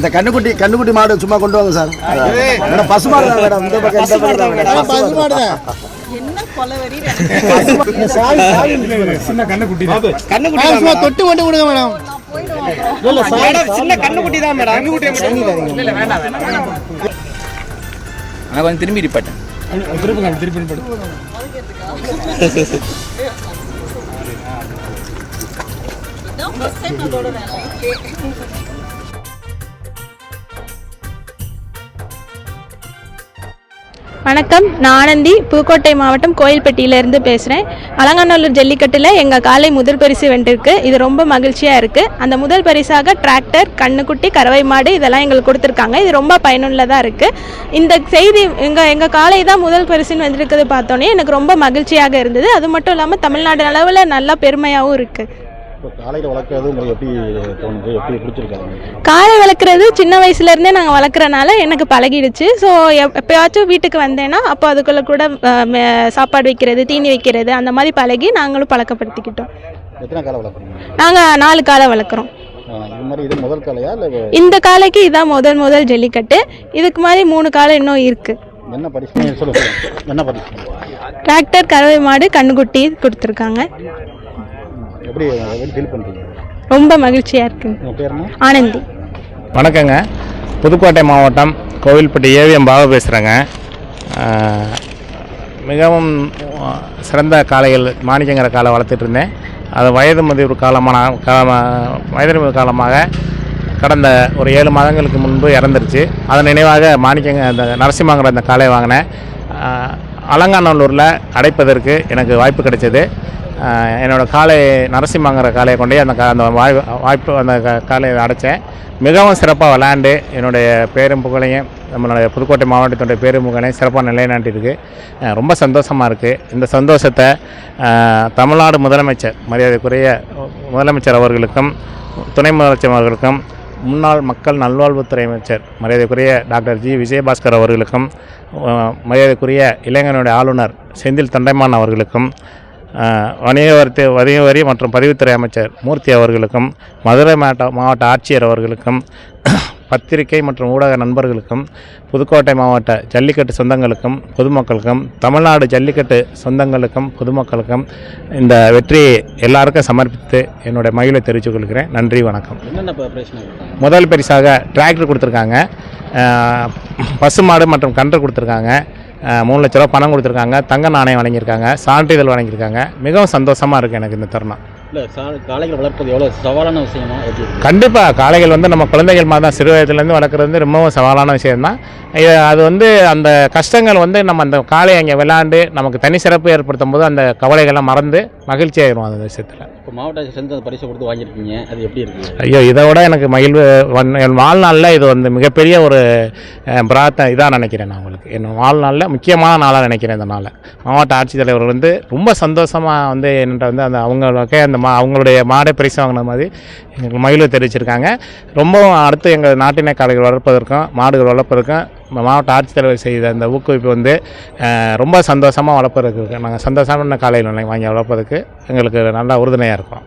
இந்த கண்ணுக்குட்டி மாடு சும்மா கொண்டு வாங்க சார். மேடம் பசு மாடு தான் மேடம். இந்த பக்கம் பசு மாடு தான். என்ன கொலவெறி சின்ன கண்ணுக்குட்டி சும்மா தொட்டு கொண்டு கொடுங்க மேடம். இல்ல மேடம் சின்ன கண்ணுக்குட்டி தான் மேடம். கண்ணுக்குட்டி இல்ல வேண்டாம் வேண்டாம். நான் கொஞ்சம் திரும்பி ரிப்பேட்டேன். திருப்பி வணக்கம், நான் ஆனந்தி, புதுக்கோட்டை மாவட்டம் கோயில்பட்டியிலேருந்து பேசுகிறேன். அலங்காநல்லூர் ஜல்லிக்கட்டில் எங்கள் காலை முதல் பரிசு வென்றிருக்கு. இது ரொம்ப மகிழ்ச்சியாக இருக்குது. அந்த முதல் பரிசாக டிராக்டர், கண்ணுக்குட்டி, கறவை மாடு இதெல்லாம் எங்களுக்கு கொடுத்துருக்காங்க. இது ரொம்ப பயனுள்ளதாக இருக்குது. இந்த செய்தி எங்கள் காலை தான் முதல் பரிசுன்னு வந்திருக்கிறது பார்த்தோன்னே எனக்கு ரொம்ப மகிழ்ச்சியாக இருந்தது. அது மட்டும் இல்லாமல் தமிழ்நாடு அளவில் நல்லா பெருமையாகவும் இருக்குது. காளையில் வளர்க்குறது உங்களுக்கு எப்படி தோணுது, எப்படி பிடிச்சிருக்காங்க? காளை வளர்க்குறது சின்ன வயசுலேருந்தே நாங்கள் வளர்க்குறனால எனக்கு பழகிடுச்சு. ஸோ எப்போயாச்சும் வீட்டுக்கு வந்தேன்னா அப்போ அதுக்குள்ளே கூட சாப்பாடு வைக்கிறது, தீனி வைக்கிறது அந்த மாதிரி பழகி நாங்களும் பழக்கப்படுத்திக்கிட்டோம். எத்தனை காளை வளர்க்குறீங்க? நாங்கள் 4 காளை வளர்க்குறோம். இது மாதிரி இது முதல் காளையா இல்லை? இந்த காளைக்கு இதான் முதல் ஜல்லிக்கட்டு. இதுக்கு மாதிரி 3 காளை இன்னும் இருக்குது. என்ன பரிசு சொல்லுங்க, என்ன பரிசு? டிராக்டர், கறவை மாடு, கண்ணுக்குட்டி கொடுத்துருக்காங்க. எப்படி ஃபீல் பண்ணுறீங்க? ரொம்ப மகிழ்ச்சியாக இருக்குது. உங்கள் பேர் என்ன? ஆனந்தி. வணக்கங்க, புதுக்கோட்டை மாவட்டம் கோவில்பட்டி ஏவிஎம் பாபா பேசுகிறேங்க. மிகவும் சிறந்த காளைகள் மாணிக்கங்கிற காலை வளர்த்துட்டு இருந்தேன். அது வயது முதிர்வு காலமாக கடந்த ஒரு 7 மாதங்களுக்கு முன்பு இறந்துருச்சு. அதன் நினைவாக மாணிக்கங்க அந்த நரசிம்மங்கிற அந்த காளையை வாங்கினேன். அலங்காநல்லூரில் அடைப்பதற்கு எனக்கு வாய்ப்பு கிடைச்சது. என்னோடய காளை நரசிம்மங்கிற காளையை கொண்டே அந்த வாய்ப்பு அந்த காளையை அடைத்தேன். மிகவும் சிறப்பாக விளையாண்டு என்னுடைய பேரும் புகழையும் நம்மளுடைய புதுக்கோட்டை மாவட்டத்தினுடைய பேரும் புகழையும் சிறப்பாக நிலைநாட்டியிருக்கு. ரொம்ப சந்தோஷமாக இருக்குது. இந்த சந்தோஷத்தை தமிழ்நாடு முதலமைச்சர் மரியாதைக்குரிய முதலமைச்சர் அவர்களுக்கும், துணை முதலமைச்சர் அவர்களுக்கும், முன்னாள் மக்கள் நல்வாழ்வுத்துறை அமைச்சர் மரியாதைக்குரிய டாக்டர் ஜி விஜயபாஸ்கர் அவர்களுக்கும், மரியாதைக்குரிய இளைஞனுடைய ஆளுநர் செந்தில் தொண்டைமான் அவர்களுக்கும், வணிக வரி மற்றும் பதிவுத்துறை அமைச்சர் மூர்த்தி அவர்களுக்கும், மதுரை மாவட்ட ஆட்சியர் அவர்களுக்கும், பத்திரிகை மற்றும் ஊடக நண்பர்களுக்கும், புதுக்கோட்டை மாவட்ட ஜல்லிக்கட்டு சொந்தங்களுக்கும் பொதுமக்களுக்கும், தமிழ்நாடு ஜல்லிக்கட்டு சொந்தங்களுக்கும் பொதுமக்களுக்கும் இந்த வெற்றியை எல்லாருக்கும் சமர்ப்பித்து என்னுடைய மகிழ்வை தெரிவித்துக் கொள்கிறேன். நன்றி, வணக்கம். முதல் பரிசாக டிராக்டர் கொடுத்துருக்காங்க, பசுமாடு மற்றும் கன்று கொடுத்துருக்காங்க, 3 லட்ச ரூபா பணம் கொடுத்துருக்காங்க, தங்க நாணயம் வழங்கியிருக்காங்க, சான்றிதழ் வழங்கியிருக்காங்க. மிகவும் சந்தோஷமாக இருக்குது எனக்கு இந்த தருணம். இல்லை காளைகள் வளர்ப்பது எவ்வளோ சவாலான விஷயமா? கண்டிப்பாக காளைகள் நம்ம குழந்தைகள் மாதிரி தான். சிறு வயதுலேருந்து வளர்க்குறது ரொம்பவும் சவாலான விஷயம்தான். அது அந்த கஷ்டங்கள் நம்ம அந்த காளையை அங்கே விளையாண்டு நமக்கு தனி சிறப்பு ஏற்படுத்தும் போது அந்த கவலைகள்லாம் மறந்து மகிழ்ச்சி ஆயிரும் அந்த விஷயத்தில். இப்போ மாவட்ட சேர்ந்து அந்த பரிசு கொடுத்து வாங்கியிருக்கீங்க, அது எப்படி இருக்குது? ஐயோ, இதை விட எனக்கு மகிழ்வு என் வாழ்நாளில் இது மிகப்பெரிய ஒரு இதாக நினைக்கிறேன். நான் உங்களுக்கு என் வாழ்நாளில் முக்கியமான நாளாக நினைக்கிறேன். இந்த நாளை மாவட்ட ஆட்சித்தலைவர்கள் ரொம்ப சந்தோஷமாக என்கிட்ட அந்த அவங்களுடைய மாடை பரிசு வாங்கின மாதிரி எங்களுக்கு மகிழ்வு தெரிவிச்சிருக்காங்க. ரொம்பவும் அடுத்து எங்கள் நாட்டினை காளைகள் வளர்ப்பதற்கும் மாடுகள் வளர்ப்பதற்கும் மாவட்ட ஆட்சித்தலைவர் செய்த அந்த ஊக்குவிப்பு ரொம்ப சந்தோஷமாக வளர்ப்பதற்கு நாங்கள் சந்தோஷமான காளைகள் வாங்கி வளர்ப்பதற்கு எங்களுக்கு நல்லா உறுதுணையாக இருக்கும்.